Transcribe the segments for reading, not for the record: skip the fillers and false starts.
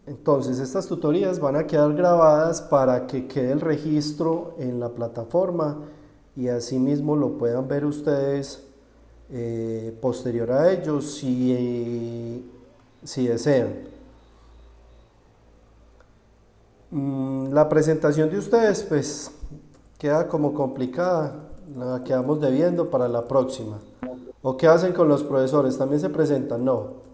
Entonces, estas tutorías van a quedar grabadas para que quede el registro en la plataforma y asimismo lo puedan ver ustedes posterior a ello si desean. La presentación de ustedes pues queda como complicada, la quedamos debiendo para la próxima. ¿O qué hacen con los profesores? ¿También se presentan? No.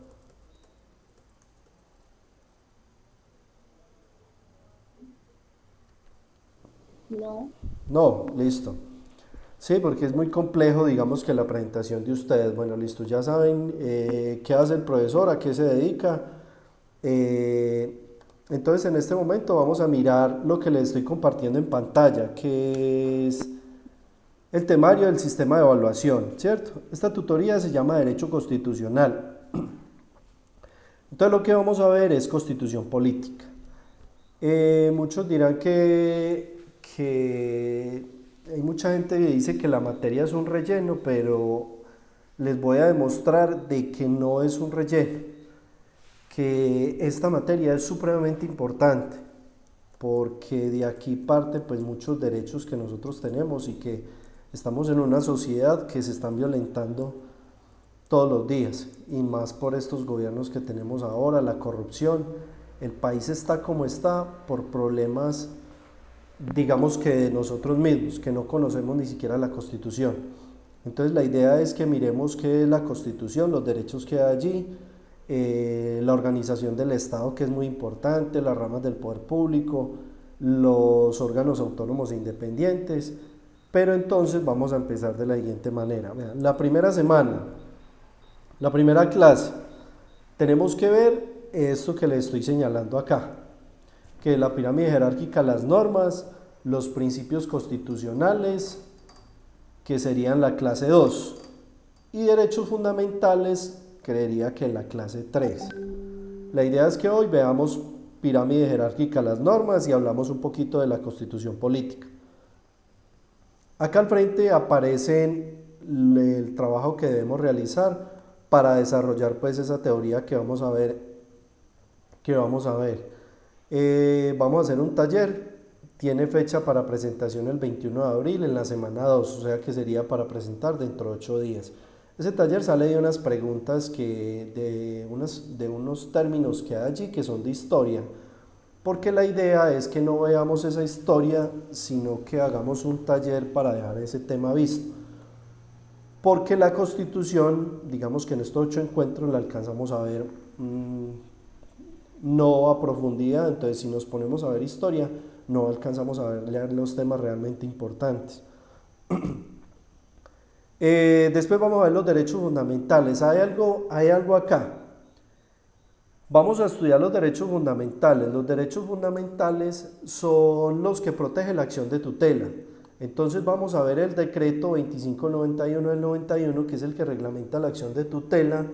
No, No, listo. Sí, porque es muy complejo, digamos que la presentación de ustedes. Bueno, listo, ya saben qué hace el profesor, a qué se dedica. Eh, entonces, en este momento vamos a mirar lo que les estoy compartiendo en pantalla, que es el temario del sistema de evaluación, ¿cierto? Esta tutoría se llama Derecho Constitucional. Entonces, lo que vamos a ver es Constitución Política. Muchos dirán que hay mucha gente que dice que la materia es un relleno, pero les voy a demostrar de que no es un relleno, que esta materia es supremamente importante, porque de aquí parte pues muchos derechos que nosotros tenemos y que estamos en una sociedad que se están violentando todos los días, y más por estos gobiernos que tenemos ahora, la corrupción. El país está como está por problemas, digamos que de nosotros mismos, que no conocemos ni siquiera la Constitución. Entonces la idea es que miremos qué es la Constitución, los derechos que hay allí, la organización del Estado, que es muy importante, las ramas del poder público, los órganos autónomos e independientes. Pero entonces vamos a empezar de la siguiente manera. Vean, la primera semana, la primera clase, tenemos que ver esto que les estoy señalando acá, que es la pirámide jerárquica, las normas, los principios constitucionales, que serían la clase 2, y derechos fundamentales, creería que la clase 3. La idea es que hoy veamos pirámide jerárquica, las normas, y hablamos un poquito de la constitución política. Acá al frente aparece el trabajo que debemos realizar para desarrollar pues esa teoría que vamos a ver. Vamos a hacer un taller, tiene fecha para presentación el 21 de abril en la semana 2, o sea que sería para presentar dentro de 8 días. Ese taller sale de unas preguntas de unos términos que hay allí que son de historia, porque la idea es que no veamos esa historia, sino que hagamos un taller para dejar ese tema visto. Porque la Constitución, digamos que en estos 8 encuentros la alcanzamos a ver no a profundidad, entonces si nos ponemos a ver historia, no alcanzamos a ver los temas realmente importantes. Después vamos a ver los derechos fundamentales. Hay algo acá. Vamos a estudiar los derechos fundamentales. Los derechos fundamentales son los que protegen la acción de tutela. Entonces vamos a ver el decreto 2591 del 91, que es el que reglamenta la acción de tutela,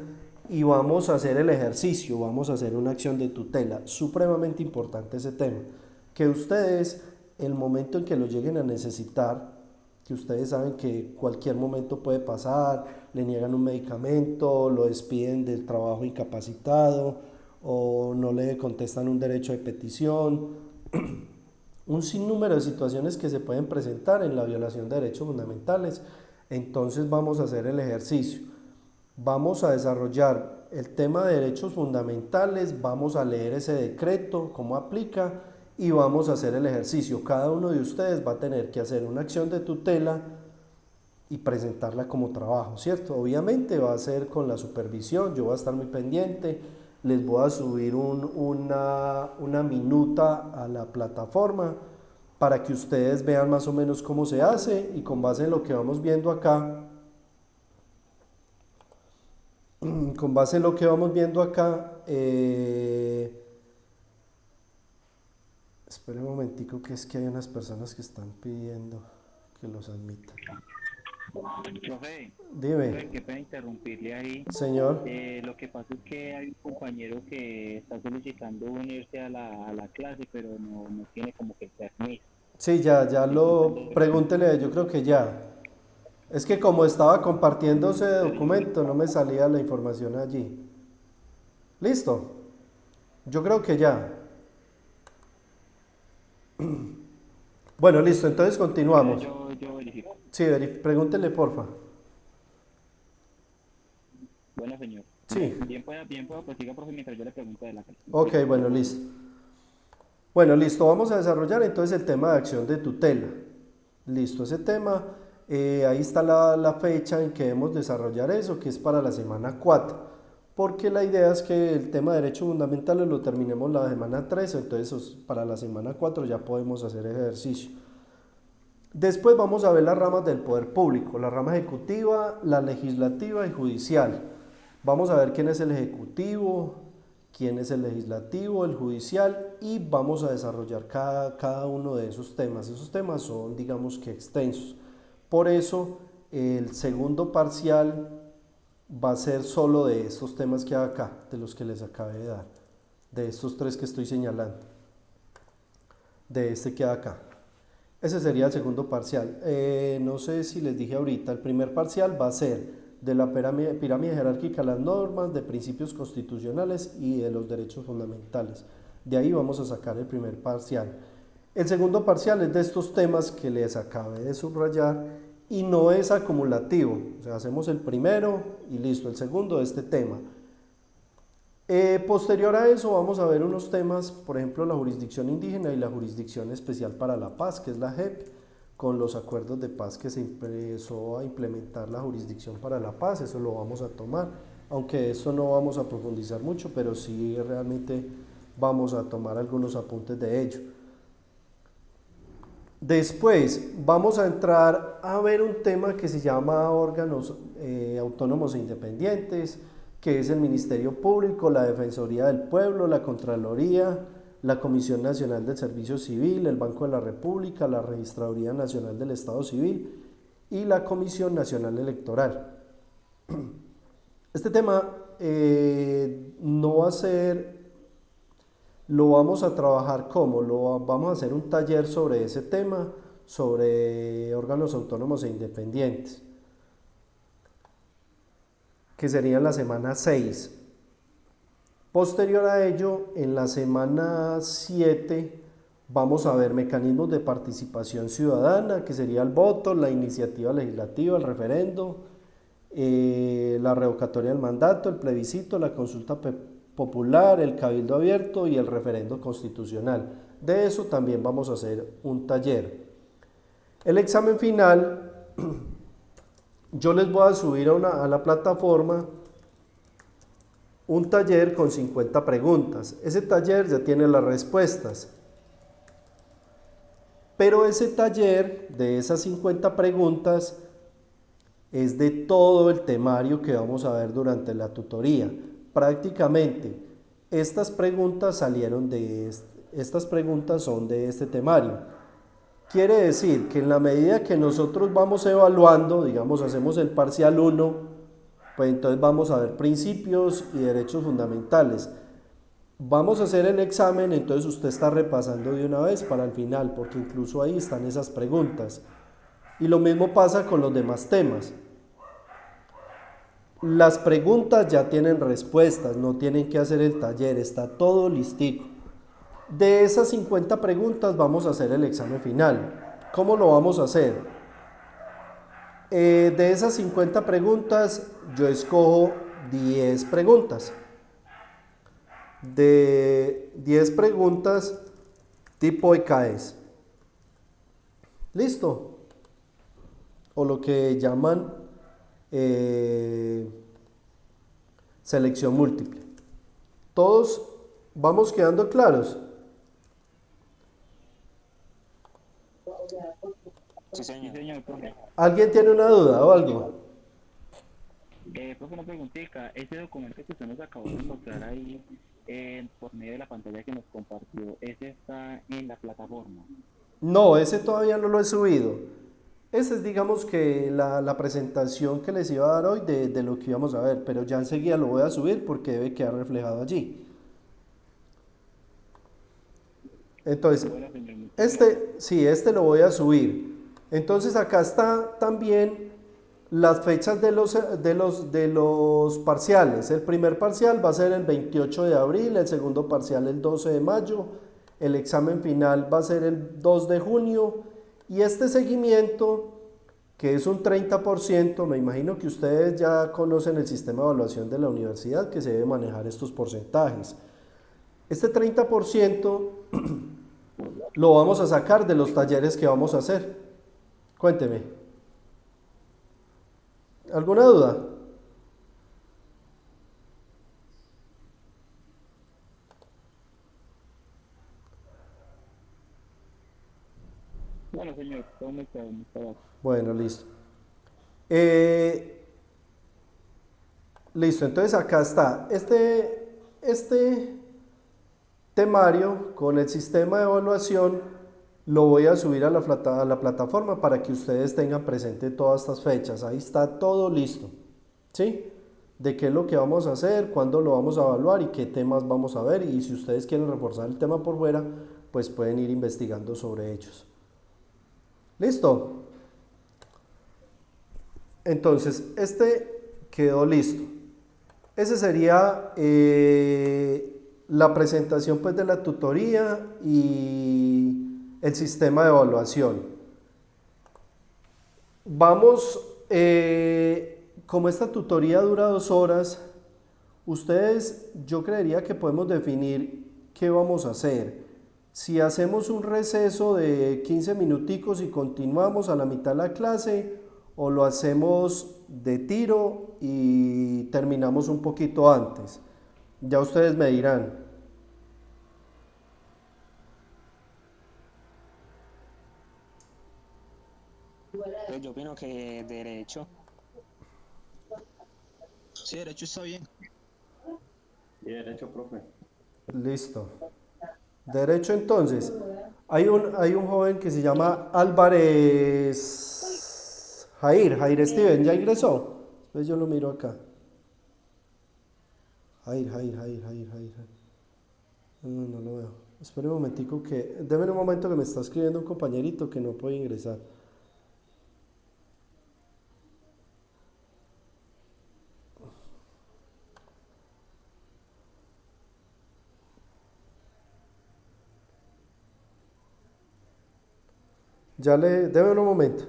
y vamos a hacer el ejercicio, vamos a hacer una acción de tutela. Supremamente importante ese tema. Que ustedes, el momento en que lo lleguen a necesitar, que ustedes saben que cualquier momento puede pasar, le niegan un medicamento, lo despiden del trabajo incapacitado o no le contestan un derecho de petición, un sinnúmero de situaciones que se pueden presentar en la violación de derechos fundamentales. Entonces vamos a hacer el ejercicio. Vamos a desarrollar el tema de derechos fundamentales, vamos a leer ese decreto, cómo aplica, y vamos a hacer el ejercicio. Cada uno de ustedes va a tener que hacer una acción de tutela y presentarla como trabajo, ¿cierto? Obviamente va a ser con la supervisión, yo voy a estar muy pendiente, les voy a subir una minuta a la plataforma para que ustedes vean más o menos cómo se hace, y con base en lo que vamos viendo acá, con base en lo que vamos viendo acá, esperen un momentico, que es que hay unas personas que están pidiendo que los admita. Profe, Dime, profe, qué pena interrumpirle ahí. señor. Lo que pasa es que hay un compañero que está solicitando unirse a la clase, pero no tiene como que el permiso. Sí, ya lo, Entonces, pregúntele, yo creo que ya. Es que como estaba compartiendo ese documento, no me salía la información allí. ¿Listo? Yo creo que ya. Bueno, listo, entonces continuamos. Yo verifico. Sí, pregúntele, porfa. Bueno, señor. Sí, Bien pueda, pues siga, profe, mientras yo le pregunto de la clase. ok, bueno, listo. Bueno, listo, vamos a desarrollar entonces el tema de acción de tutela. Listo, ese tema, ahí está la fecha en que debemos desarrollar eso, que es para la semana 4, porque la idea es que el tema de derechos fundamentales lo terminemos la semana 3, entonces para la semana 4 ya podemos hacer ese ejercicio. Después vamos a ver las ramas del poder público, la rama ejecutiva, la legislativa y judicial. Vamos a ver quién es el ejecutivo, quién es el legislativo, el judicial, y vamos a desarrollar cada uno de esos temas. Esos temas son, digamos que extensos. Por eso, el segundo parcial va a ser solo de estos temas que hay acá, de los que les acabé de dar, de estos 3 que estoy señalando, de este que hay acá. Ese sería el segundo parcial. No sé si les dije ahorita, el primer parcial va a ser de la pirámide jerárquica, las normas, de principios constitucionales y de los derechos fundamentales. De ahí vamos a sacar el primer parcial. El segundo parcial es de estos temas que les acabé de subrayar y no es acumulativo. O sea, hacemos el primero y listo, el segundo de este tema. Posterior a eso vamos a ver unos temas, por ejemplo la jurisdicción indígena y la jurisdicción especial para la paz, que es la JEP, con los acuerdos de paz que se empezó a implementar la jurisdicción para la paz, eso lo vamos a tomar, aunque eso no vamos a profundizar mucho, pero sí realmente vamos a tomar algunos apuntes de ello. Después vamos a entrar a ver un tema que se llama órganos autónomos e independientes, que es el Ministerio Público, la Defensoría del Pueblo, la Contraloría, la Comisión Nacional del Servicio Civil, el Banco de la República, la Registraduría Nacional del Estado Civil y la Comisión Nacional Electoral. Este tema no va a ser, lo vamos a trabajar como, vamos a hacer un taller sobre ese tema, sobre órganos autónomos e independientes, que sería en la semana 6. Posterior a ello, en la semana 7 vamos a ver mecanismos de participación ciudadana, que sería el voto, la iniciativa legislativa, el referendo, la revocatoria del mandato, el plebiscito, la consulta popular, el cabildo abierto y el referendo constitucional. De eso también vamos a hacer un taller. El examen final, yo les voy a subir a la plataforma un taller con 50 preguntas. Ese taller ya tiene las respuestas. Pero ese taller de esas 50 preguntas es de todo el temario que vamos a ver durante la tutoría. Prácticamente estas preguntas son de este temario. Quiere decir que en la medida que nosotros vamos evaluando, digamos hacemos el parcial 1, pues entonces vamos a ver principios y derechos fundamentales. Vamos a hacer el examen, entonces usted está repasando de una vez para el final, porque incluso ahí están esas preguntas. Y lo mismo pasa con los demás temas. Las preguntas ya tienen respuestas, no tienen que hacer el taller, está todo listico. De esas 50 preguntas vamos a hacer el examen final. ¿Cómo lo vamos a hacer? De esas 50 preguntas, yo escojo 10 preguntas. De 10 preguntas tipo ECAES. ¿Listo? O lo que llaman selección múltiple. ¿Todos vamos quedando claros? Sí, señor, profe. ¿Alguien tiene una duda o algo? Profe, una preguntita. Ese documento que usted nos acabó de mostrar ahí por medio de la pantalla que nos compartió, ¿ese está en la plataforma? No, ese todavía no lo he subido. Esa es, digamos que la presentación que les iba a dar hoy de lo que íbamos a ver, pero ya enseguida lo voy a subir porque debe quedar reflejado allí. Entonces, Bueno, señor, muchas gracias. este lo voy a subir. Entonces acá está también las fechas de los parciales. El primer parcial va a ser el 28 de abril, el segundo parcial el 12 de mayo, el examen final va a ser el 2 de junio y este seguimiento, que es un 30%, me imagino que ustedes ya conocen el sistema de evaluación de la universidad que se debe manejar estos porcentajes. Este 30% lo vamos a sacar de los talleres que vamos a hacer. Cuénteme. ¿Alguna duda? Bueno, señor, todo muy claro, muy claro. Bueno, listo. Listo, entonces acá está. Este temario con el sistema de evaluación lo voy a subir a la plataforma para que ustedes tengan presente todas estas fechas. Ahí está todo listo. ¿Sí? De qué es lo que vamos a hacer, cuándo lo vamos a evaluar y qué temas vamos a ver. Y si ustedes quieren reforzar el tema por fuera, pues pueden ir investigando sobre ellos. ¿Listo? Entonces, este quedó listo. Ese sería la presentación pues, de la tutoría y el sistema de evaluación. Vamos, como esta tutoría dura 2 horas, ustedes, yo creería que podemos definir qué vamos a hacer. Si hacemos un receso de 15 minuticos y continuamos a la mitad de la clase, o lo hacemos de tiro y terminamos un poquito antes. Ya ustedes me dirán. Pues yo opino que derecho. Sí, derecho está bien. Y derecho, profe. Listo. Derecho entonces. Hay un joven que se llama Álvarez Jair Steven, ¿ya ingresó? Pues yo lo miro acá. Jair. No lo veo. Espera un momentico que... Deme un momento que me está escribiendo un compañerito que no puede ingresar. Deme un momento.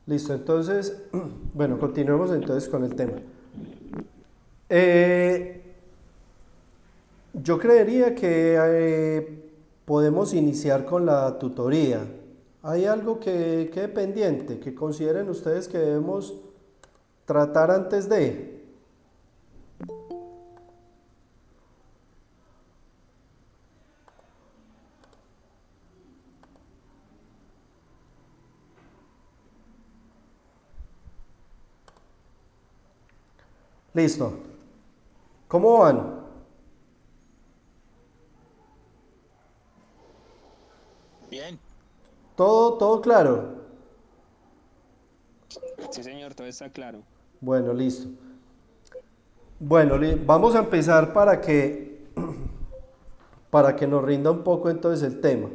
Listo, entonces, bueno, continuemos entonces con el tema. Yo creería que podemos iniciar con la tutoría. ¿Hay algo que quede pendiente, que consideren ustedes que debemos tratar antes de? Listo. ¿Cómo van? Bien. ¿Todo claro? Sí, señor, todo está claro. Bueno, listo. Bueno, vamos a empezar para que nos rinda un poco entonces el tema.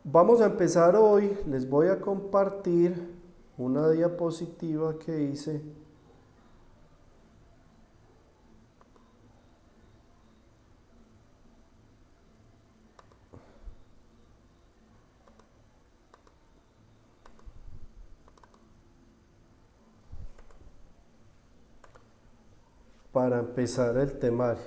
Vamos a empezar hoy, les voy a compartir una diapositiva que hice. Para empezar el temario.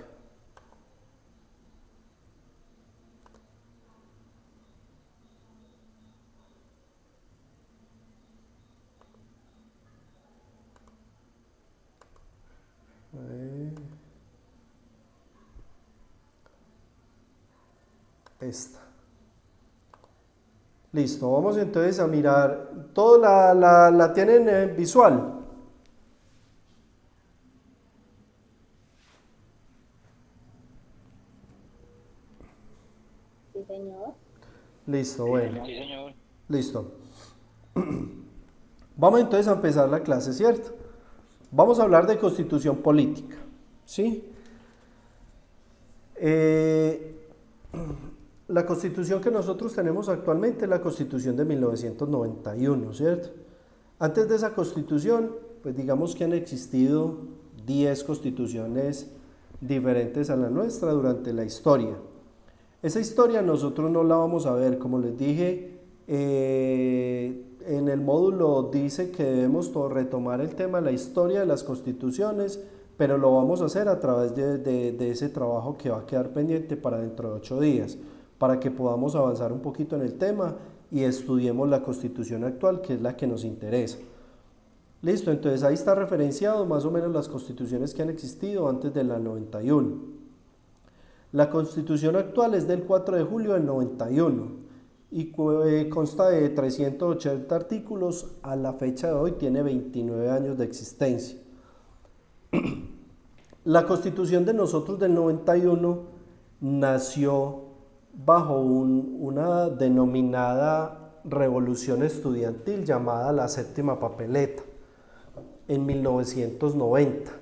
Esta. Listo, vamos entonces a mirar. ¿Todo la tienen visual? Sí, señor. Listo, bueno. Sí, señor. Listo. Vamos entonces a empezar la clase, ¿cierto? Vamos a hablar de constitución política, ¿sí? La constitución que nosotros tenemos actualmente es la constitución de 1991, ¿cierto? Antes de esa constitución, pues digamos que han existido 10 constituciones diferentes a la nuestra durante la historia. Esa historia nosotros no la vamos a ver, como les dije, en el módulo dice que debemos retomar el tema de la historia de las constituciones, pero lo vamos a hacer a través de ese trabajo que va a quedar pendiente para dentro de 8 días, para que podamos avanzar un poquito en el tema y estudiemos la constitución actual, que es la que nos interesa. Listo, entonces ahí está referenciado más o menos las constituciones que han existido antes de la 91. La constitución actual es del 4 de julio del 91 y consta de 380 artículos. A la fecha de hoy tiene 29 años de existencia. La constitución de nosotros del 91 nació bajo una denominada revolución estudiantil llamada la séptima papeleta en 1990.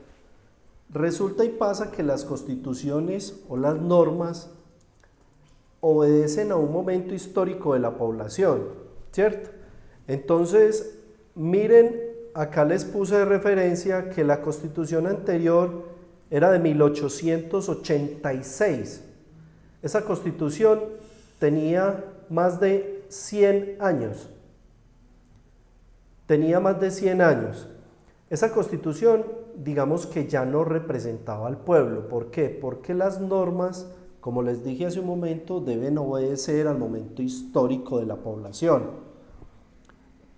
Resulta y pasa que las constituciones o las normas obedecen a un momento histórico de la población, ¿cierto? Entonces, miren, acá les puse de referencia que la constitución anterior era de 1886. Esa constitución tenía más de 100 años. Esa constitución, digamos que ya no representaba al pueblo. ¿Por qué? Porque las normas, como les dije hace un momento, deben obedecer al momento histórico de la población.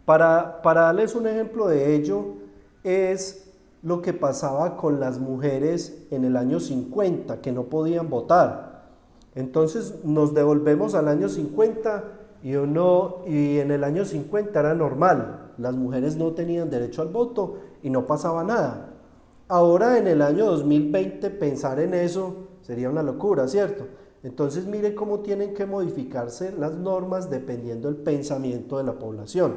Para darles un ejemplo de ello, es lo que pasaba con las mujeres en el año 50, que no podían votar. Entonces nos devolvemos al año 50 y en el año 50 era normal, las mujeres no tenían derecho al voto y no pasaba nada. Ahora en el año 2020 pensar en eso sería una locura, ¿cierto? Entonces mire cómo tienen que modificarse las normas dependiendo del pensamiento de la población.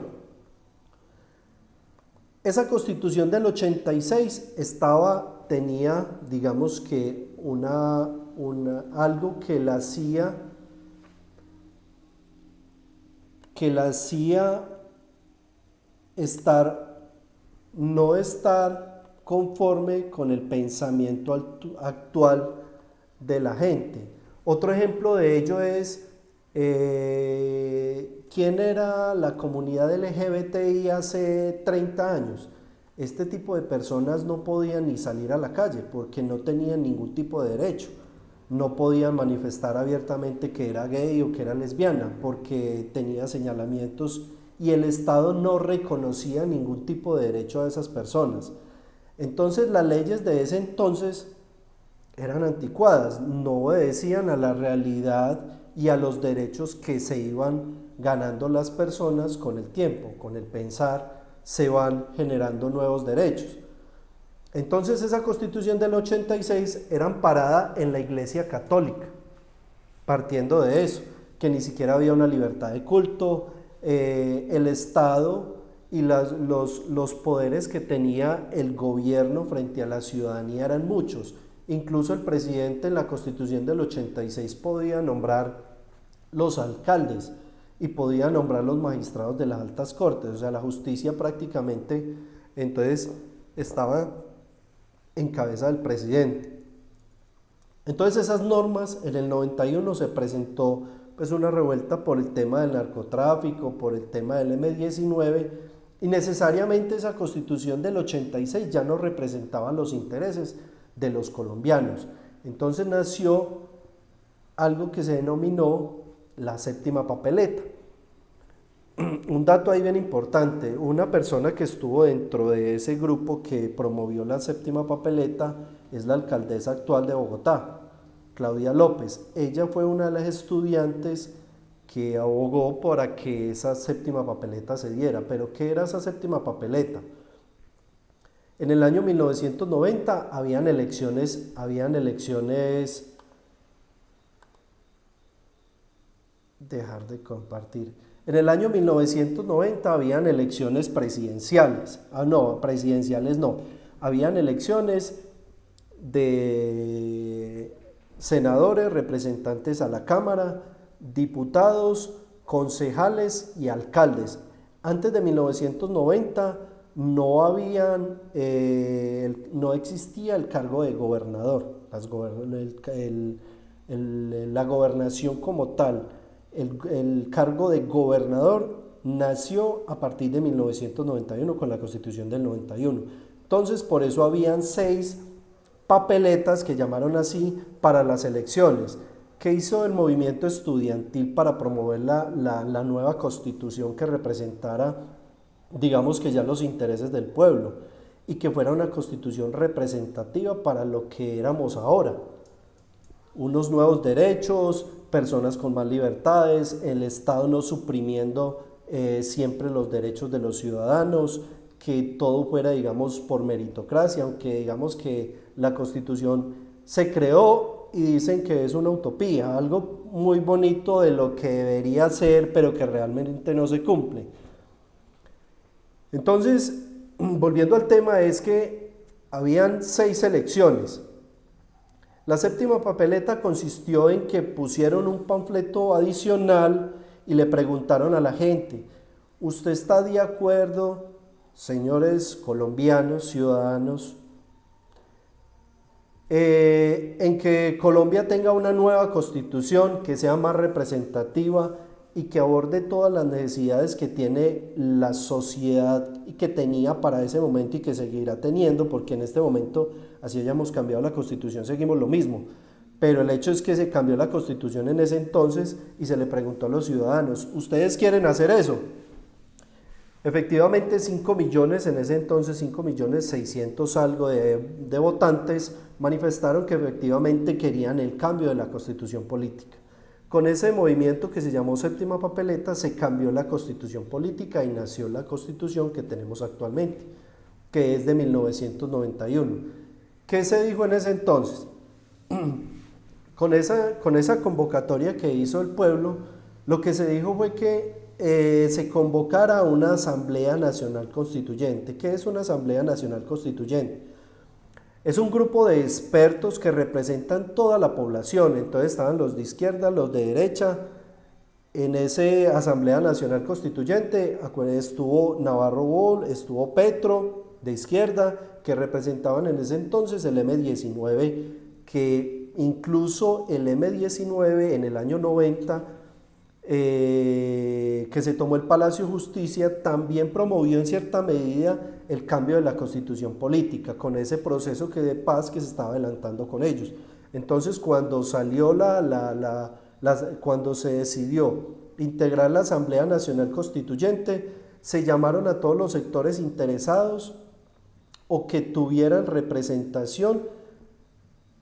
Esa constitución del 86 tenía, digamos que algo que la hacía no estar conforme con el pensamiento actual de la gente. Otro ejemplo de ello es ¿quién era la comunidad LGBTI hace 30 años? Este tipo de personas no podían ni salir a la calle porque no tenían ningún tipo de derecho. No podían manifestar abiertamente que era gay o que era lesbiana porque tenía señalamientos y el Estado no reconocía ningún tipo de derecho a esas personas. Entonces las leyes de ese entonces eran anticuadas, no obedecían a la realidad y a los derechos que se iban ganando las personas con el tiempo, con el pensar, se van generando nuevos derechos. Entonces esa constitución del 86 era amparada en la Iglesia Católica, partiendo de eso, que ni siquiera había una libertad de culto, el Estado y los poderes que tenía el gobierno frente a la ciudadanía eran muchos. Incluso el presidente en la constitución del 86 podía nombrar los alcaldes y podía nombrar los magistrados de las altas cortes, o sea, la justicia prácticamente entonces estaba en cabeza del presidente. Entonces esas normas, en el 91 se presentó pues una revuelta por el tema del narcotráfico, por el tema del M-19 y necesariamente esa constitución del 86 ya no representaba los intereses de los colombianos. Entonces nació algo que se denominó la séptima papeleta. Un dato ahí bien importante, una persona que estuvo dentro de ese grupo que promovió la séptima papeleta es la alcaldesa actual de Bogotá, Claudia López. Ella fue una de las estudiantes que abogó para que esa séptima papeleta se diera. ¿Pero qué era esa séptima papeleta? En el año 1990 habían elecciones dejar de compartir. En el año 1990 habían elecciones presidenciales. No, presidenciales no. Habían elecciones de senadores, representantes a la Cámara, diputados, concejales y alcaldes. Antes de 1990 no existía el cargo de gobernador, la gobernación como tal. El cargo de gobernador nació a partir de 1991 con la Constitución del 91. Entonces, por eso habían 6 papeletas que llamaron así para las elecciones. ¿Qué hizo el movimiento estudiantil para promover la nueva constitución que representara, digamos que ya los intereses del pueblo y que fuera una constitución representativa para lo que éramos ahora? Unos nuevos derechos, personas con más libertades, el Estado no suprimiendo siempre los derechos de los ciudadanos, que todo fuera, digamos, por meritocracia, aunque digamos que la Constitución se creó y dicen que es una utopía, algo muy bonito de lo que debería ser, pero que realmente no se cumple. Entonces, volviendo al tema, es que habían 6 elecciones. La séptima papeleta consistió en que pusieron un panfleto adicional y le preguntaron a la gente: ¿usted está de acuerdo, señores colombianos, ciudadanos, en que Colombia tenga una nueva constitución que sea más representativa y que aborde todas las necesidades que tiene la sociedad y que tenía para ese momento y que seguirá teniendo, porque en este momento, así hayamos cambiado la constitución, seguimos lo mismo? Pero el hecho es que se cambió la constitución en ese entonces y se le preguntó a los ciudadanos: ¿ustedes quieren hacer eso? Efectivamente, 5 millones, en ese entonces 5.600.000 algo de votantes manifestaron que efectivamente querían el cambio de la constitución política. Con ese movimiento que se llamó Séptima Papeleta se cambió la constitución política y nació la constitución que tenemos actualmente, que es de 1991. ¿Qué se dijo en ese entonces? Con esa convocatoria que hizo el pueblo, lo que se dijo fue que se convocara una Asamblea Nacional Constituyente. ¿Qué es una Asamblea Nacional Constituyente? Es un grupo de expertos que representan toda la población. Entonces estaban los de izquierda, los de derecha. En esa Asamblea Nacional Constituyente estuvo Navarro Bol, estuvo Petro de izquierda, que representaban en ese entonces el M19, que incluso el M19 en el año 90, que se tomó el Palacio de Justicia, también promovió en cierta medida el cambio de la constitución política, con ese proceso de paz que se estaba adelantando con ellos. Entonces, cuando salió cuando se decidió integrar la Asamblea Nacional Constituyente, se llamaron a todos los sectores interesados o que tuvieran representación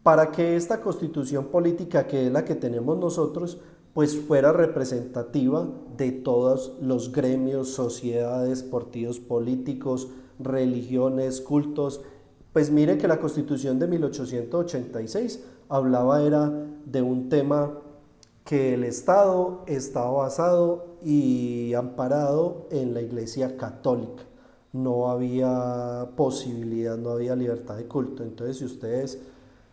para que esta constitución política, que es la que tenemos nosotros, pues fuera representativa de todos los gremios, sociedades, partidos políticos, religiones, cultos. Pues mire que la Constitución de 1886 era de un tema que el Estado estaba basado y amparado en la Iglesia Católica. No había posibilidad, no había libertad de culto. Entonces, si ustedes,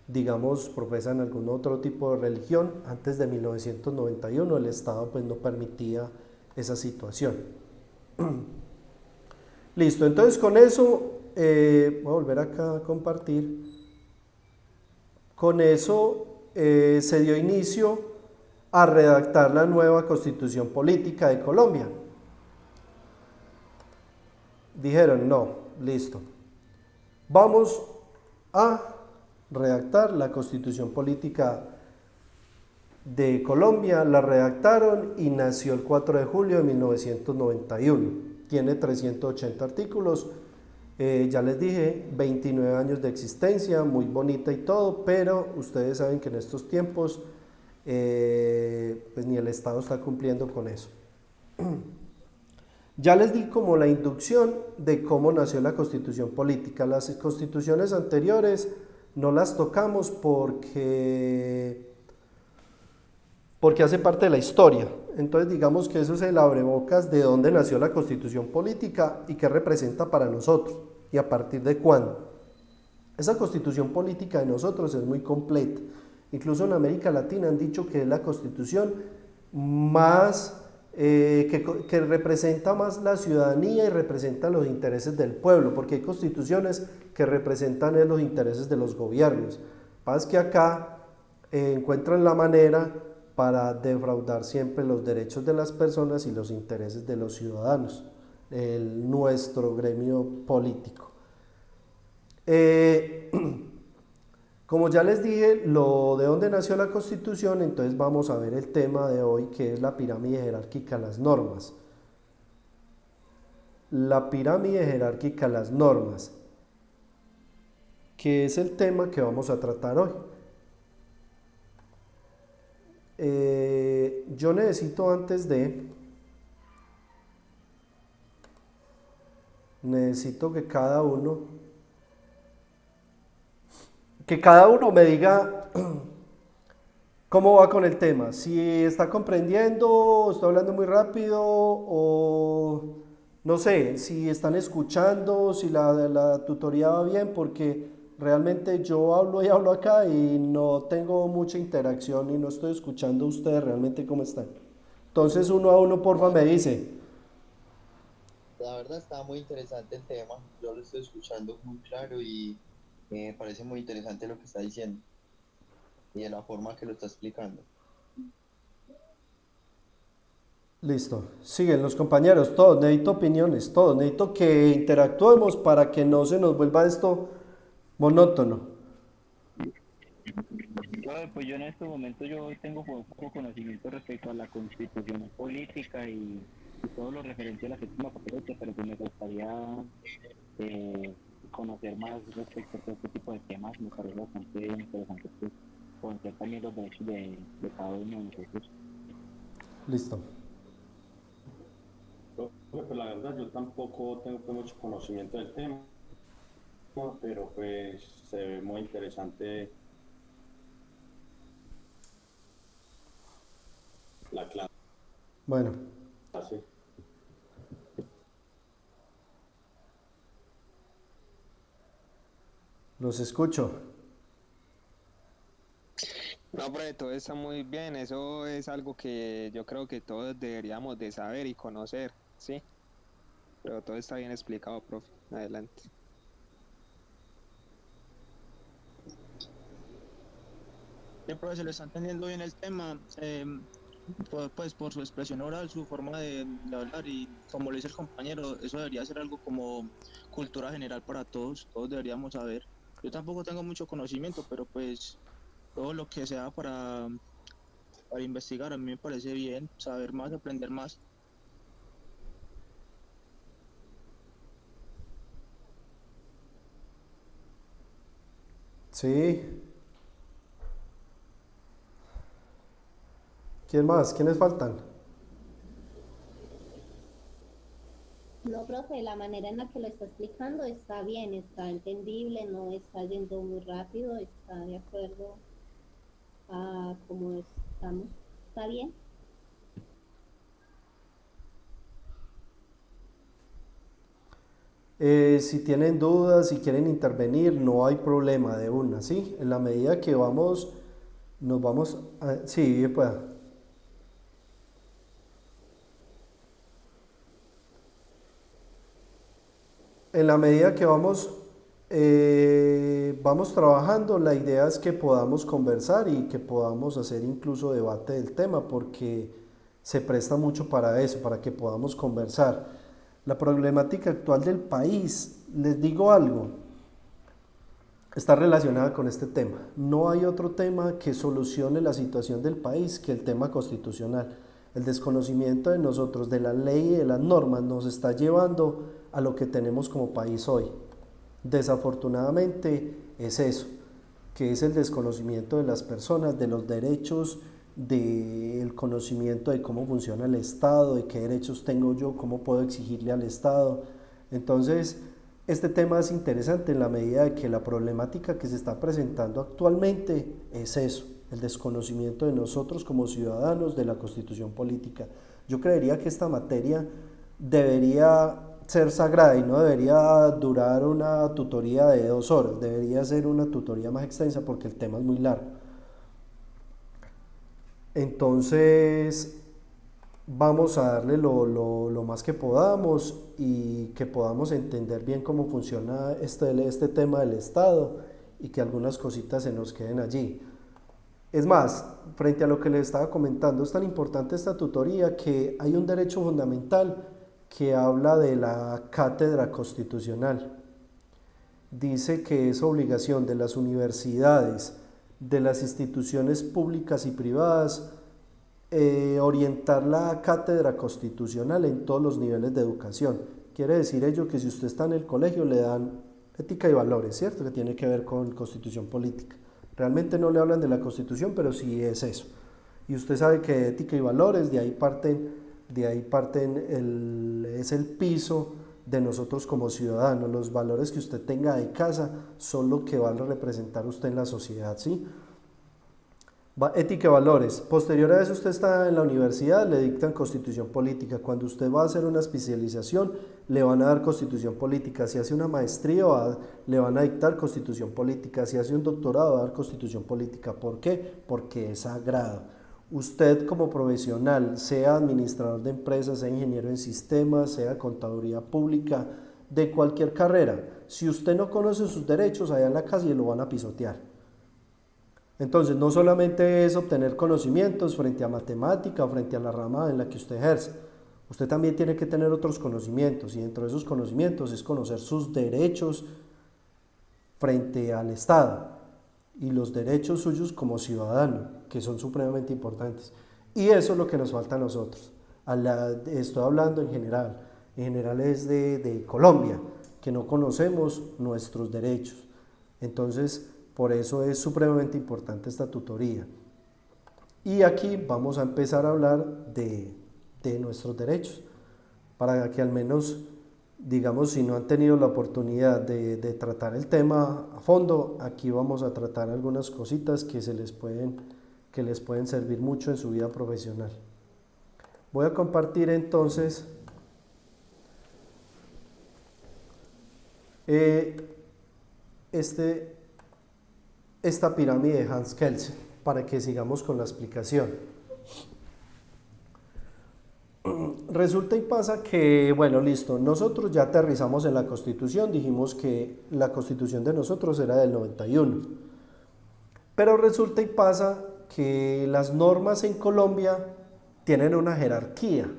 digamos, profesan algún otro tipo de religión, antes de 1991 el Estado pues no permitía esa situación. Listo, entonces con eso, voy a volver acá a compartir. Con eso se dio inicio a redactar la nueva Constitución Política de Colombia. Dijeron: no, listo, vamos a redactar la Constitución Política de Colombia. La redactaron y nació el 4 de julio de 1991. Tiene 380 artículos, ya les dije, 29 años de existencia, muy bonita y todo, pero ustedes saben que en estos tiempos pues ni el Estado está cumpliendo con eso. Ya les di como la inducción de cómo nació la Constitución Política. Las constituciones anteriores no las tocamos porque porque hace parte de la historia. Entonces digamos que eso es el abrebocas de dónde nació la Constitución política y qué representa para nosotros y a partir de cuándo. Esa Constitución política de nosotros es muy completa. Incluso en América Latina han dicho que es la Constitución más que representa más la ciudadanía y representa los intereses del pueblo, porque hay constituciones que representan los intereses de los gobiernos. Pasa que acá encuentran la manera para defraudar siempre los derechos de las personas y los intereses de los ciudadanos, nuestro gremio político. Como ya les dije, lo de dónde nació la Constitución, entonces vamos a ver el tema de hoy, que es la pirámide jerárquica de las normas. La pirámide jerárquica de las normas, que es el tema que vamos a tratar hoy. Yo necesito que cada uno me diga cómo va con el tema, si está comprendiendo, estoy hablando muy rápido o no sé, si están escuchando, si la tutoría va bien, porque realmente yo hablo y hablo acá y no tengo mucha interacción y no estoy escuchando a ustedes realmente cómo están. Entonces uno a uno porfa me dice. La verdad está muy interesante el tema, yo lo estoy escuchando muy claro y me parece muy interesante lo que está diciendo y de la forma que lo está explicando. Listo, siguen los compañeros, todos, necesito opiniones, todos, necesito que interactuemos para que no se nos vuelva esto monótono. Bueno, pues yo en este momento yo tengo poco conocimiento respecto a la constitución política y todo lo referente a la séptima papeleta, pero pues me gustaría conocer más respecto a todo este tipo de temas. Me parece bastante interesante pues, conocer también los derechos de cada uno de nosotros. Listo. Pues la verdad yo tampoco tengo mucho conocimiento del tema, pero pues se ve muy interesante la clase. Bueno. Los escucho. No, pero todo está muy bien, eso es algo que yo creo que todos deberíamos de saber y conocer, ¿sí? Pero todo está bien explicado, profe. Adelante. Sí, profe, se le está entendiendo bien el tema, pues por su expresión oral, su forma de hablar y como lo dice el compañero, eso debería ser algo como cultura general para todos deberíamos saber. Yo tampoco tengo mucho conocimiento, pero pues todo lo que sea para investigar a mí me parece bien, saber más, aprender más. Sí. ¿Quién más? ¿Quiénes faltan? No, profe, la manera en la que lo está explicando está bien, está entendible, no está yendo muy rápido, está de acuerdo a cómo estamos. ¿Está bien? Si tienen dudas, si quieren intervenir, no hay problema de una, ¿sí? En la medida que vamos, nos vamos a... Sí, pues. En la medida que vamos trabajando, la idea es que podamos conversar y que podamos hacer incluso debate del tema, porque se presta mucho para eso, para que podamos conversar. La problemática actual del país, les digo algo, está relacionada con este tema. No hay otro tema que solucione la situación del país que el tema constitucional. El desconocimiento de nosotros, de la ley y de las normas, nos está llevando a lo que tenemos como país hoy. Desafortunadamente es eso, que es el desconocimiento de las personas, de los derechos, del conocimiento de cómo funciona el Estado, de qué derechos tengo yo, cómo puedo exigirle al Estado. Entonces, este tema es interesante en la medida de que la problemática que se está presentando actualmente es eso, el desconocimiento de nosotros como ciudadanos de la Constitución política. Yo creería que esta materia debería ser sagrada y no debería durar una tutoría de 2 horas, debería ser una tutoría más extensa porque el tema es muy largo. Entonces vamos a darle lo más que podamos y que podamos entender bien cómo funciona este tema del Estado y que algunas cositas se nos queden allí. Es más, frente a lo que les estaba comentando, es tan importante esta tutoría que hay un derecho fundamental que habla de la cátedra constitucional. Dice que es obligación de las universidades, de las instituciones públicas y privadas, orientar la cátedra constitucional en todos los niveles de educación. Quiere decir ello que si usted está en el colegio le dan ética y valores, ¿cierto? Que tiene que ver con constitución política. Realmente no le hablan de la Constitución, pero sí es eso. Y usted sabe que ética y valores, es el piso de nosotros como ciudadanos. Los valores que usted tenga de casa son lo que va a representar usted en la sociedad, ¿sí? Ética y valores. Posterior a eso usted está en la universidad, le dictan constitución política. Cuando usted va a hacer una especialización, le van a dar constitución política. Si hace una maestría, le van a dictar constitución política. Si hace un doctorado, va a dar constitución política. ¿Por qué? Porque es sagrado. Usted como profesional, sea administrador de empresas, sea ingeniero en sistemas, sea contaduría pública, de cualquier carrera, si usted no conoce sus derechos, allá en la calle lo van a pisotear. Entonces, no solamente es obtener conocimientos frente a matemática o frente a la rama en la que usted ejerce, usted también tiene que tener otros conocimientos, y dentro de esos conocimientos es conocer sus derechos frente al Estado y los derechos suyos como ciudadano, que son supremamente importantes. Y eso es lo que nos falta a nosotros. Estoy hablando en general es de Colombia, que no conocemos nuestros derechos. Entonces, por eso es supremamente importante esta tutoría. Y aquí vamos a empezar a hablar de nuestros derechos, para que al menos, digamos, si no han tenido la oportunidad de tratar el tema a fondo, aquí vamos a tratar algunas cositas que les pueden servir mucho en su vida profesional. Voy a compartir entonces esta pirámide de Hans Kelsen, para que sigamos con la explicación. Resulta y pasa que, bueno, listo, nosotros ya aterrizamos en la Constitución, dijimos que la Constitución de nosotros era del 91, pero resulta y pasa que las normas en Colombia tienen una jerarquía.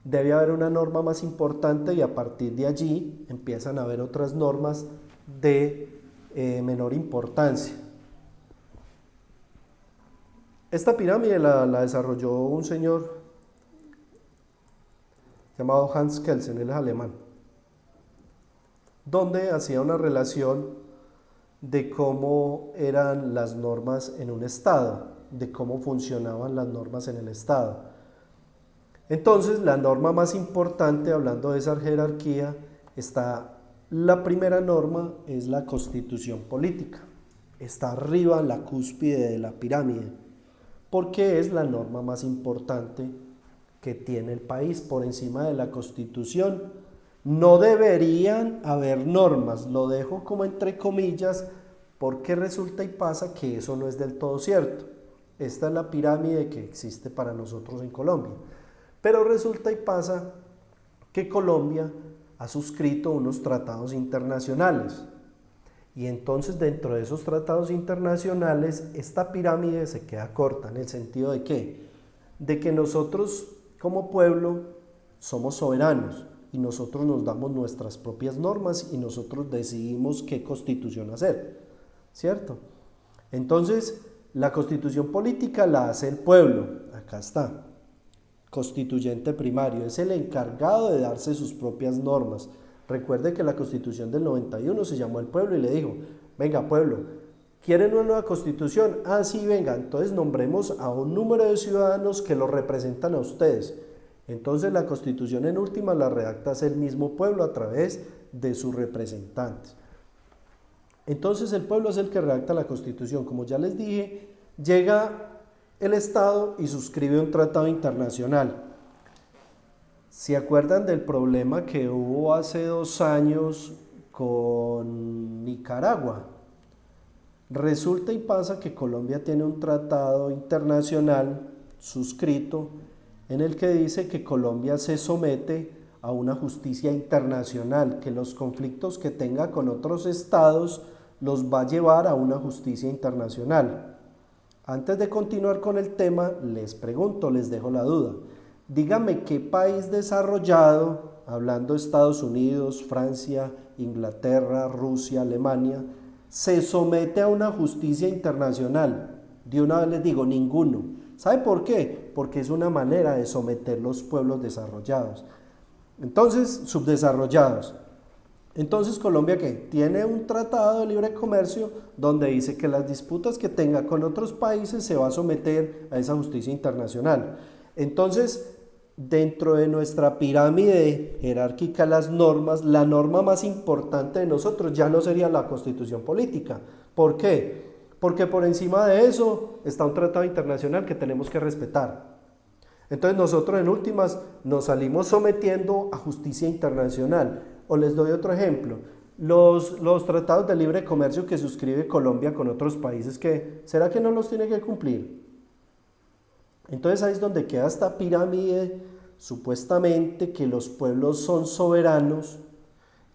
Debe haber una norma más importante y a partir de allí empiezan a haber otras normas de menor importancia. Esta pirámide la desarrolló un señor llamado Hans Kelsen, él es alemán, donde hacía una relación de cómo eran las normas en un estado, de cómo funcionaban las normas en el estado. Entonces, la norma más importante, hablando de esa jerarquía, la primera norma es la Constitución política. Está arriba, en la cúspide de la pirámide, porque es la norma más importante que tiene el país. Por encima de la Constitución no deberían haber normas, lo dejo como entre comillas, porque resulta y pasa que eso no es del todo cierto. Esta es la pirámide que existe para nosotros en Colombia, pero resulta y pasa que Colombia ha suscrito unos tratados internacionales, y entonces dentro de esos tratados internacionales esta pirámide se queda corta, en el sentido de que nosotros como pueblo somos soberanos y nosotros nos damos nuestras propias normas y nosotros decidimos qué constitución hacer, ¿cierto? Entonces la constitución política la hace el pueblo, acá está, constituyente primario, es el encargado de darse sus propias normas. Recuerde que la Constitución del 91 se llamó al pueblo y le dijo, venga pueblo, ¿quieren una nueva constitución? Ah, sí, venga, entonces nombremos a un número de ciudadanos que lo representan a ustedes. Entonces la constitución en última la redacta el mismo pueblo a través de sus representantes. Entonces el pueblo es el que redacta la Constitución. Como ya les dije, llega el Estado y suscribe un tratado internacional. ¿Se acuerdan del problema que hubo hace 2 años con Nicaragua? Resulta y pasa que Colombia tiene un tratado internacional suscrito en el que dice que Colombia se somete a una justicia internacional, que los conflictos que tenga con otros estados los va a llevar a una justicia internacional. Antes de continuar con el tema, les pregunto, les dejo la duda. Dígame qué país desarrollado, hablando de Estados Unidos, Francia, Inglaterra, Rusia, Alemania, se somete a una justicia internacional. De una vez les digo, ninguno. ¿Sabe por qué? Porque es una manera de someter los pueblos desarrollados. Entonces, subdesarrollados. Entonces, ¿Colombia qué? Tiene un tratado de libre comercio donde dice que las disputas que tenga con otros países se va a someter a esa justicia internacional. Entonces, dentro de nuestra pirámide jerárquica, las normas, la norma más importante de nosotros ya no sería la Constitución política. ¿Por qué? Porque por encima de eso está un tratado internacional que tenemos que respetar. Entonces nosotros en últimas nos salimos sometiendo a justicia internacional. O les doy otro ejemplo, los tratados de libre comercio que suscribe Colombia con otros países, ¿será que no los tiene que cumplir? Entonces ahí es donde queda esta pirámide, supuestamente que los pueblos son soberanos,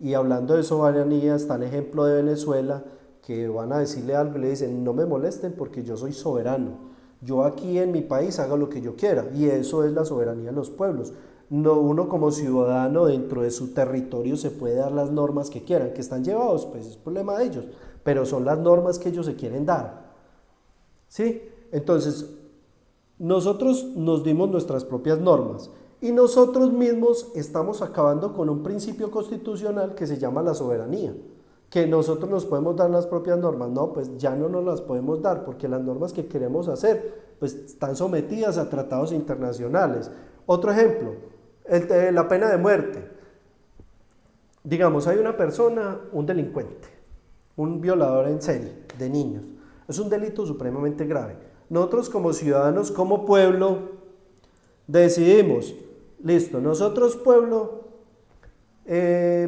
y hablando de soberanía está el ejemplo de Venezuela, que van a decirle algo y le dicen, no me molesten porque yo soy soberano, yo aquí en mi país hago lo que yo quiera, y eso es la soberanía de los pueblos. No, uno como ciudadano dentro de su territorio se puede dar las normas que quieran, que están llevados, pues es problema de ellos, pero son las normas que ellos se quieren dar. ¿Sí? Entonces, nosotros nos dimos nuestras propias normas y nosotros mismos estamos acabando con un principio constitucional que se llama la soberanía, que nosotros nos podemos dar las propias normas. No, pues ya no nos las podemos dar porque las normas que queremos hacer pues están sometidas a tratados internacionales. Otro ejemplo, la pena de muerte. Digamos, hay una persona, un delincuente, un violador en serie de niños. Es un delito supremamente grave. Nosotros como ciudadanos, como pueblo, decidimos, listo, nosotros pueblo,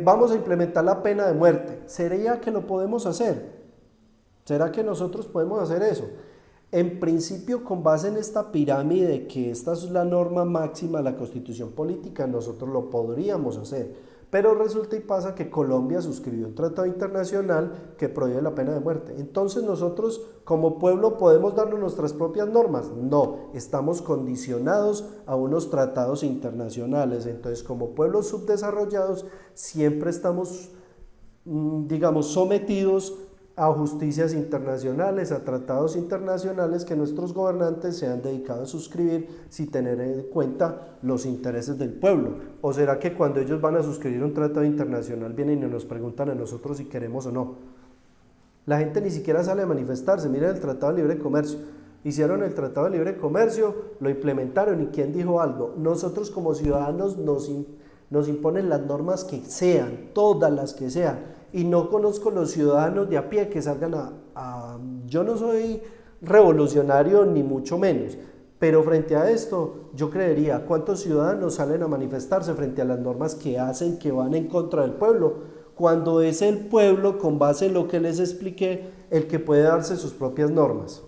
vamos a implementar la pena de muerte. ¿Sería que lo podemos hacer? ¿Será que nosotros podemos hacer eso? En principio, con base en esta pirámide de que esta es la norma máxima de la Constitución política, nosotros lo podríamos hacer. Pero resulta y pasa que Colombia suscribió un tratado internacional que prohíbe la pena de muerte. Entonces nosotros como pueblo podemos darnos nuestras propias normas. No, estamos condicionados a unos tratados internacionales. Entonces como pueblos subdesarrollados siempre estamos, digamos, sometidos a justicias internacionales, a tratados internacionales que nuestros gobernantes se han dedicado a suscribir sin tener en cuenta los intereses del pueblo. ¿O será que cuando ellos van a suscribir un tratado internacional vienen y nos preguntan a nosotros si queremos o no? La gente ni siquiera sale a manifestarse. Miren el Tratado de Libre Comercio. Hicieron el Tratado de Libre Comercio, lo implementaron, ¿y quién dijo algo? Nosotros como ciudadanos nos imponen las normas que sean, todas las que sean. Y no conozco los ciudadanos de a pie que salgan yo no soy revolucionario ni mucho menos, pero frente a esto yo creería, ¿cuántos ciudadanos salen a manifestarse frente a las normas que hacen, que van en contra del pueblo? Cuando es el pueblo, con base en lo que les expliqué, el que puede darse sus propias normas.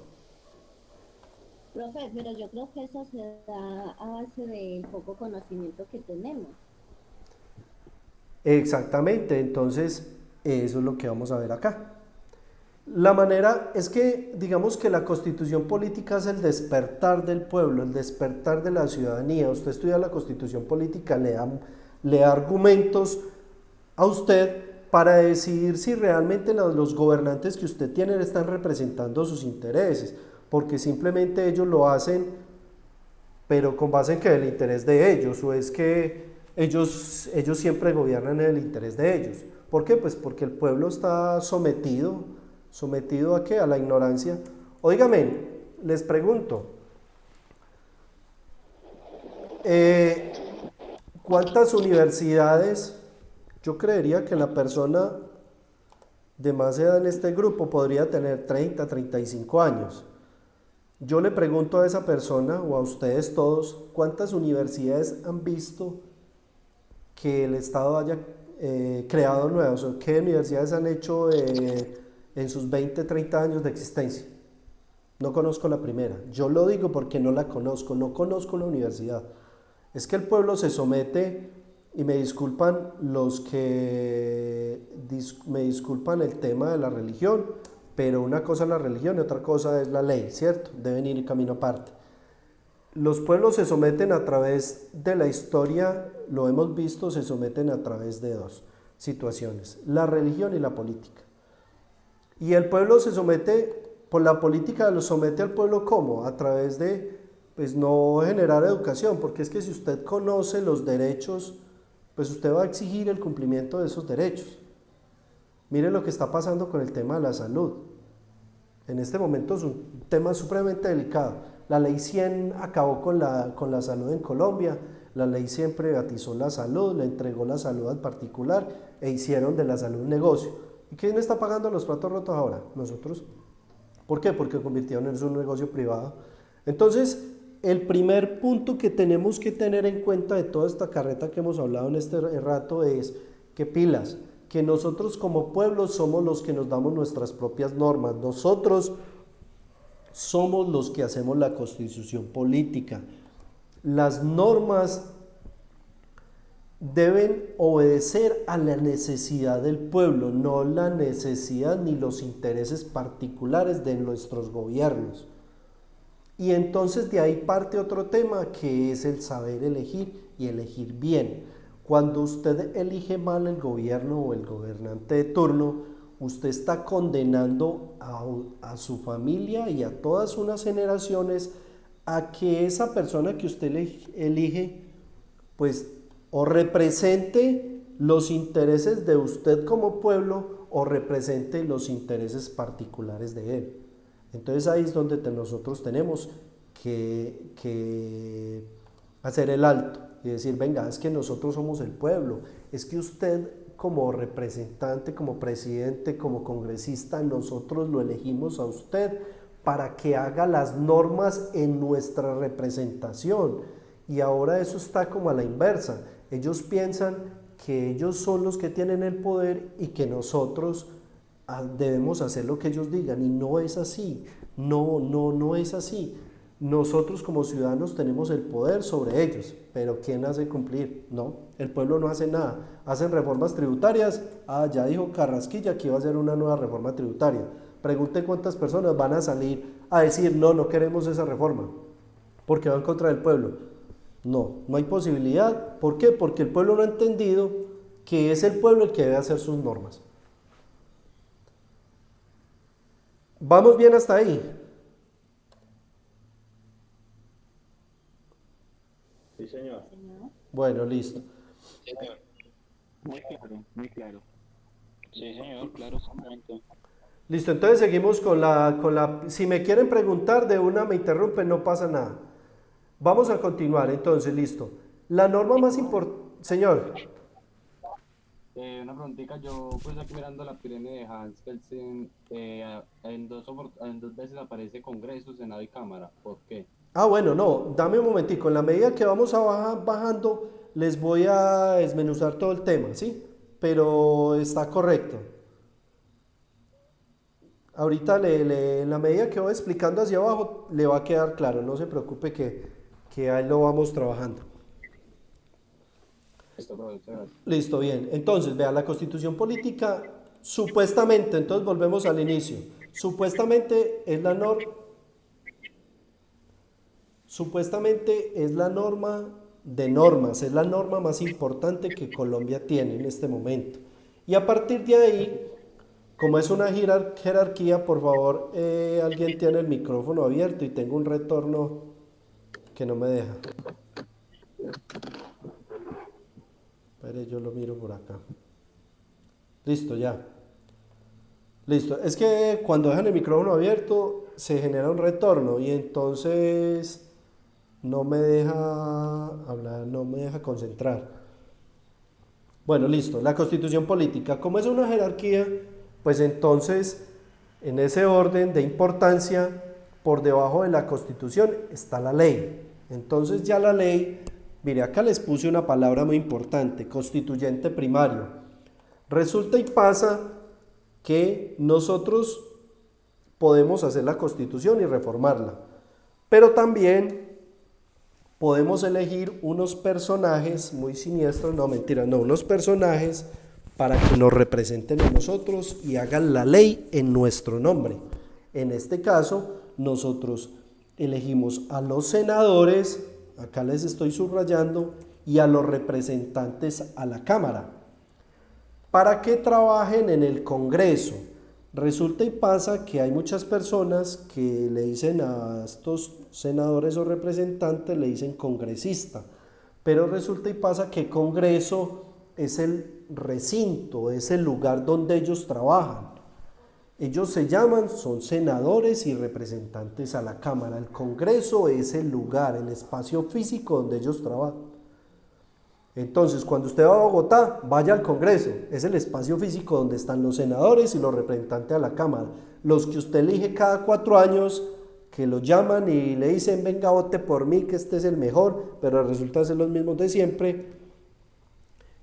Profe, pero yo creo que eso se da a base del poco conocimiento que tenemos. Exactamente, entonces eso es lo que vamos a ver acá. La manera es que, digamos que la Constitución política es el despertar del pueblo, el despertar de la ciudadanía. Usted estudia la Constitución política, le da argumentos a usted para decidir si realmente los gobernantes que usted tiene están representando sus intereses, porque simplemente ellos lo hacen, pero con base en que el interés de ellos, o es que ellos siempre gobiernan en el interés de ellos. ¿Por qué? Pues porque el pueblo está sometido ¿a qué? A la ignorancia. Óigame, les pregunto, ¿cuántas universidades? Yo creería que la persona de más edad en este grupo podría tener 30, 35 años. Yo le pregunto a esa persona o a ustedes todos, ¿cuántas universidades han visto que el Estado haya creado nuevas? ¿O qué universidades han hecho en sus 20, 30 años de existencia? No conozco la primera. Yo lo digo porque no la conozco, no conozco una universidad. Es que el pueblo se somete, y me disculpan los que me disculpan el tema de la religión, pero una cosa es la religión y otra cosa es la ley, ¿cierto? Deben ir camino aparte. Los pueblos se someten a través de la historia, lo hemos visto, se someten a través de dos situaciones, la religión y la política. Y el pueblo se somete, por la política lo somete al pueblo ¿cómo? A través de, pues no generar educación, porque es que si usted conoce los derechos, pues usted va a exigir el cumplimiento de esos derechos. Miren lo que está pasando con el tema de la salud. En este momento es un tema supremamente delicado. La ley 100 acabó con la salud en Colombia, la ley 100 privatizó la salud, le entregó la salud al particular e hicieron de la salud un negocio. ¿Y quién está pagando los platos rotos ahora? Nosotros. ¿Por qué? Porque convirtieron en un negocio privado. Entonces, el primer punto que tenemos que tener en cuenta de toda esta carreta que hemos hablado en este rato es que pilas, que nosotros como pueblo somos los que nos damos nuestras propias normas. Nosotros somos los que hacemos la constitución política. Las normas deben obedecer a la necesidad del pueblo, no la necesidad ni los intereses particulares de nuestros gobiernos. Y entonces de ahí parte otro tema que es el saber elegir y elegir bien. Cuando usted elige mal el gobierno o el gobernante de turno, usted está condenando a su familia y a todas unas generaciones a que esa persona que usted elige, pues o represente los intereses de usted como pueblo o represente los intereses particulares de él. Entonces ahí es donde nosotros tenemos que hacer el alto y decir, venga, es que nosotros somos el pueblo, es que usted como representante, como presidente, como congresista, nosotros lo elegimos a usted para que haga las normas en nuestra representación. Y ahora eso está como a la inversa. Ellos piensan que ellos son los que tienen el poder y que nosotros debemos hacer lo que ellos digan, y no es así, no es así. Nosotros como ciudadanos tenemos el poder sobre ellos, pero ¿quién hace cumplir? No, el pueblo no hace nada. Hacen reformas tributarias, ya dijo Carrasquilla que iba a hacer una nueva reforma tributaria. Pregunte cuántas personas van a salir a decir no queremos esa reforma, porque va en contra del pueblo. No hay posibilidad. ¿Por qué? Porque el pueblo no ha entendido que es el pueblo el que debe hacer sus normas. ¿Vamos bien hasta ahí? Sí, señor. Bueno, listo. Muy claro, muy claro. Sí, señor, claro, exactamente. Listo, entonces seguimos con la... Si me quieren preguntar de una, me interrumpen, no pasa nada. Vamos a continuar, entonces, listo. La norma más importante... Señor. Una preguntita, yo pues aquí mirando la pirámide de Hans Kelsen, en dos veces aparece Congreso, Senado y Cámara. ¿Por qué? Bueno, no, dame un momentico. En la medida que vamos bajando, les voy a desmenuzar todo el tema, ¿sí? Pero está correcto. Ahorita en la medida que voy explicando hacia abajo, le va a quedar claro. No se preocupe que ahí lo vamos trabajando. Listo, bien. Entonces, vea, la Constitución Política, supuestamente, entonces volvemos al inicio. Supuestamente es la norma de normas, es la norma más importante que Colombia tiene en este momento. Y a partir de ahí, como es una jerarquía, por favor, alguien tiene el micrófono abierto y tengo un retorno que no me deja. Espere, yo lo miro por acá. Listo, ya. Listo. Es que cuando dejan el micrófono abierto se genera un retorno y entonces no me deja hablar, no me deja concentrar. Bueno, listo. La Constitución Política. Como es una jerarquía, pues entonces, en ese orden de importancia, por debajo de la Constitución está la ley. Entonces ya la ley, mire, acá les puse una palabra muy importante, constituyente primario. Resulta y pasa que nosotros podemos hacer la Constitución y reformarla, pero también podemos elegir unos personajes muy siniestros, no mentira, no, unos personajes para que nos representen a nosotros y hagan la ley en nuestro nombre. En este caso, nosotros elegimos a los senadores, acá les estoy subrayando, y a los representantes a la Cámara, para que trabajen en el Congreso. Resulta y pasa que hay muchas personas que le dicen a estos senadores o representantes, le dicen congresista, pero resulta y pasa que Congreso es el recinto, es el lugar donde ellos trabajan. Ellos se llaman, son senadores y representantes a la Cámara. El Congreso es el lugar, el espacio físico donde ellos trabajan. Entonces, cuando usted va a Bogotá, vaya al Congreso, es el espacio físico donde están los senadores y los representantes a la Cámara. Los que usted elige cada 4 años, que lo llaman y le dicen, venga, vote por mí, que este es el mejor, pero resulta ser los mismos de siempre.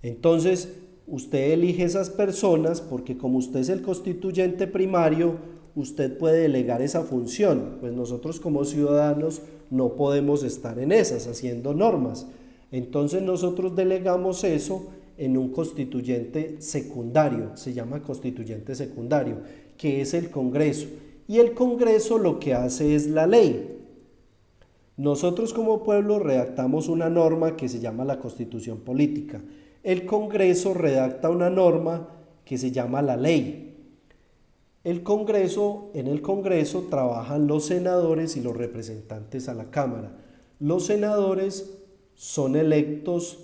Entonces, usted elige esas personas porque como usted es el constituyente primario, usted puede delegar esa función. Pues nosotros como ciudadanos no podemos estar en esas, haciendo normas. Entonces nosotros delegamos eso en un constituyente secundario, se llama constituyente secundario, que es el Congreso. Y el Congreso lo que hace es la ley. Nosotros como pueblo redactamos una norma que se llama la Constitución Política. El Congreso redacta una norma que se llama la ley. En el Congreso trabajan los senadores y los representantes a la Cámara. Los senadores son electos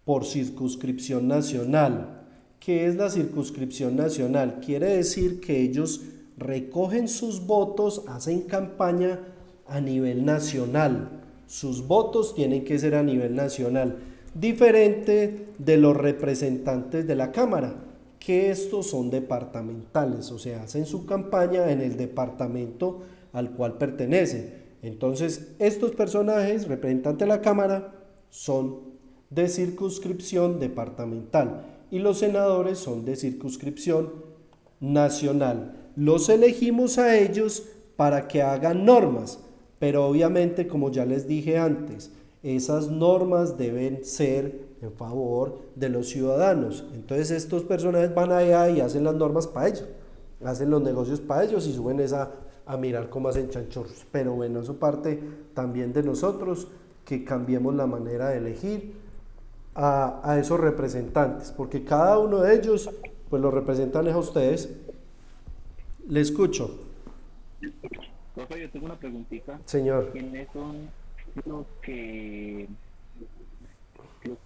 por circunscripción nacional. ¿Qué es la circunscripción nacional? Quiere decir que ellos recogen sus votos, hacen campaña a nivel nacional. Sus votos tienen que ser a nivel nacional, diferente de los representantes de la Cámara, que estos son departamentales, o sea, hacen su campaña en el departamento al cual pertenecen. Entonces, estos personajes, representantes de la Cámara, son de circunscripción departamental y los senadores son de circunscripción nacional. Los elegimos a ellos para que hagan normas, pero obviamente, como ya les dije antes, esas normas deben ser en favor de los ciudadanos. Entonces, estos personajes van allá y hacen las normas para ellos, hacen los negocios para ellos y suben esa a mirar cómo hacen chanchorros. Pero bueno, eso parte también de nosotros, que cambiemos la manera de elegir a esos representantes, porque cada uno de ellos pues los representan a ustedes. Le escucho. Profe, yo tengo una preguntita. Señor. ¿Quiénes son los que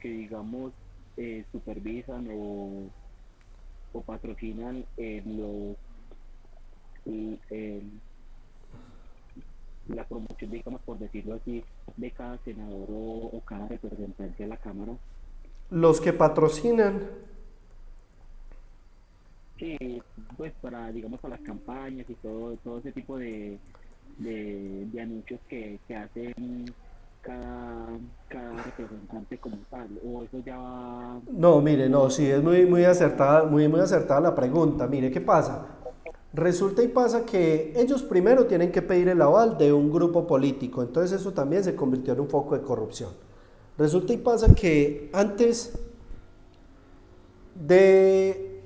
digamos supervisan o patrocinan la promoción, digamos, por decirlo así, de cada senador o cada representante de la Cámara? Los que patrocinan. Sí, pues para, digamos, para las campañas y todo ese tipo de anuncios que hacen cada representante como tal, o eso ya va... No, mire, no, sí, es muy acertada la pregunta. Mire, ¿qué pasa? Resulta y pasa que ellos primero tienen que pedir el aval de un grupo político, entonces eso también se convirtió en un foco de corrupción. Resulta y pasa que antes de,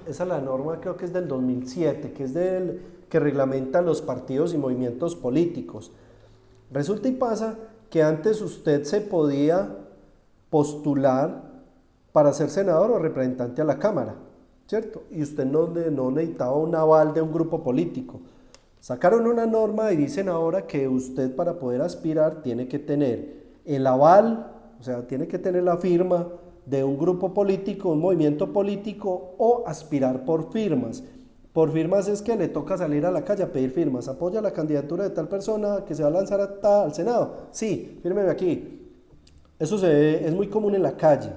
esa es la norma, creo que es del 2007, que es que reglamenta los partidos y movimientos políticos. Resulta y pasa que antes usted se podía postular para ser senador o representante a la Cámara, ¿cierto? Y usted no necesitaba un aval de un grupo político. Sacaron una norma y dicen ahora que usted, para poder aspirar, tiene que tener el aval, o sea, tiene que tener la firma de un grupo político, un movimiento político, o aspirar por firmas. Por firmas es que le toca salir a la calle a pedir firmas. Apoya la candidatura de tal persona que se va a lanzar al Senado. Sí, fírmeme aquí. Eso es muy común en la calle.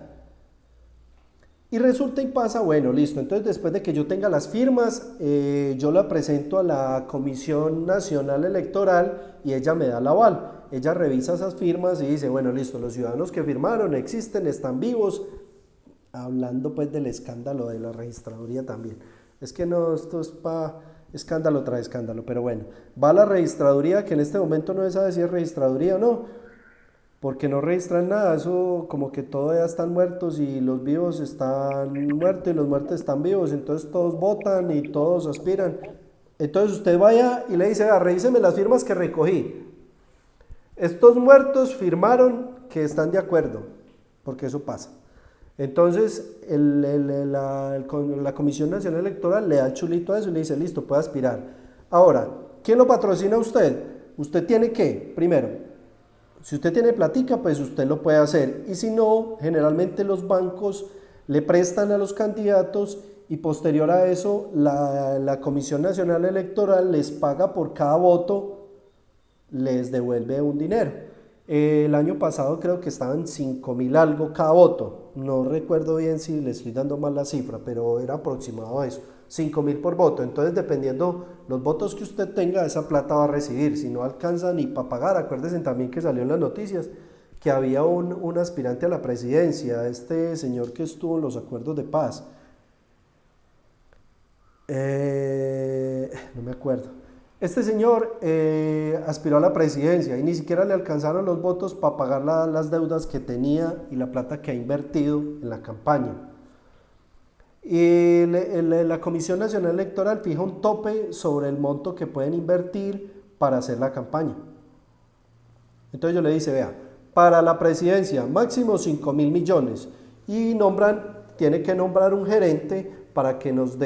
Y resulta y pasa, bueno, listo, entonces después de que yo tenga las firmas, yo la presento a la Comisión Nacional Electoral y ella me da el aval. Ella revisa esas firmas y dice, bueno, listo, los ciudadanos que firmaron existen, están vivos, hablando pues del escándalo de la registraduría también. Es que no, esto es para escándalo tras escándalo, pero bueno, va a la registraduría, que en este momento no se sabe si es registraduría o no, porque no registran nada, eso como que todos ya están muertos y los vivos están muertos y los muertos están vivos, entonces todos votan y todos aspiran. Entonces usted vaya y le dice, revíseme las firmas que recogí. Estos muertos firmaron que están de acuerdo, porque eso pasa. Entonces la Comisión Nacional Electoral le da el chulito a eso y le dice, listo, puede aspirar. Ahora, ¿quién lo patrocina a usted? Usted tiene que, primero, si usted tiene platica, pues usted lo puede hacer. Y si no, generalmente los bancos le prestan a los candidatos y posterior a eso la Comisión Nacional Electoral les paga por cada voto, les devuelve un dinero. El año pasado creo que estaban 5.000 algo cada voto. No recuerdo bien si le estoy dando mal la cifra, pero era aproximado a eso. 5.000 por voto. Entonces, dependiendo los votos que usted tenga, esa plata va a recibir. Si no alcanza ni para pagar, acuérdense también que salió en las noticias que había un aspirante a la presidencia, este señor que estuvo en los acuerdos de paz. No me acuerdo. Este señor aspiró a la presidencia y ni siquiera le alcanzaron los votos para pagar las deudas que tenía y la plata que ha invertido en la campaña. Y la Comisión Nacional Electoral fija un tope sobre el monto que pueden invertir para hacer la campaña. Entonces yo le dice, vea, para la presidencia máximo 5.000 millones y tiene que nombrar un gerente para que nos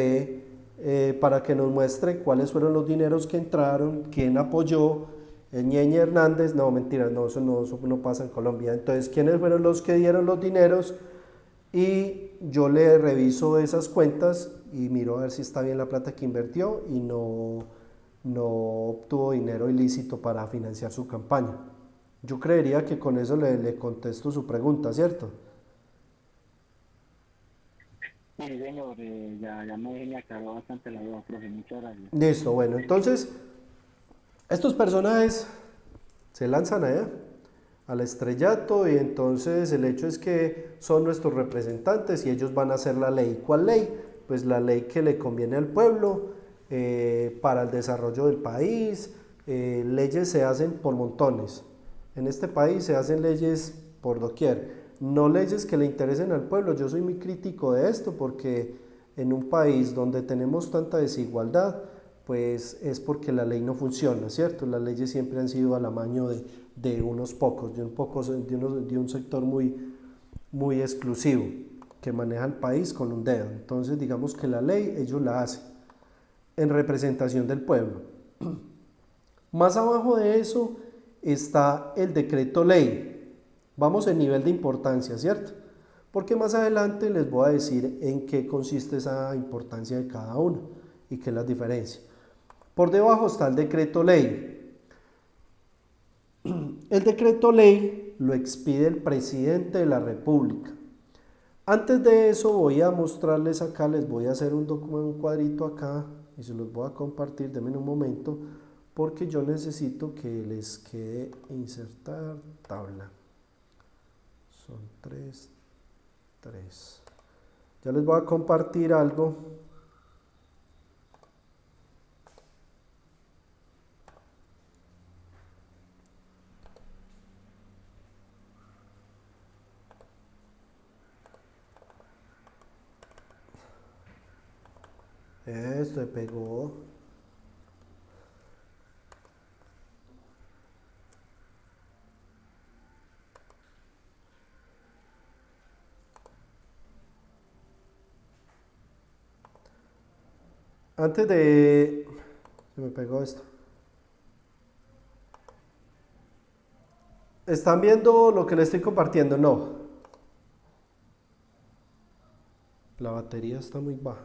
muestre cuáles fueron los dineros que entraron, quién apoyó, Ñeñe Hernández, no, mentira, eso no pasa en Colombia. Entonces, quiénes fueron los que dieron los dineros y yo le reviso esas cuentas y miro a ver si está bien la plata que invirtió y no obtuvo dinero ilícito para financiar su campaña. Yo creería que con eso le contesto su pregunta, ¿cierto? Sí, señor, ya me aclaró bastante la duda, profe, muchas gracias. Listo, bueno, entonces estos personajes se lanzan allá al estrellato y entonces el hecho es que son nuestros representantes y ellos van a hacer la ley. ¿Cuál ley? Pues la ley que le conviene al pueblo para el desarrollo del país. Leyes se hacen por montones. En este país se hacen leyes por doquier. No leyes que le interesen al pueblo. Yo soy muy crítico de esto porque en un país donde tenemos tanta desigualdad, pues es porque la ley no funciona, ¿cierto? Las leyes siempre han sido al amaño de unos pocos, de un sector muy exclusivo que maneja el país con un dedo. Entonces digamos que la ley ellos la hacen en representación del pueblo. Más abajo de eso está el decreto ley. Vamos en nivel de importancia, ¿cierto? Porque más adelante les voy a decir en qué consiste esa importancia de cada uno y qué es la diferencia. Por debajo está el decreto ley. El decreto ley lo expide el presidente de la República. Antes de eso voy a mostrarles acá, les voy a hacer un cuadrito acá y se los voy a compartir, denme un momento, porque yo necesito que les quede insertar tabla. Son 3. Ya les voy a compartir algo. Esto se pegó. Antes de... Se me pegó esto. ¿Están viendo lo que les estoy compartiendo? No. La batería está muy baja.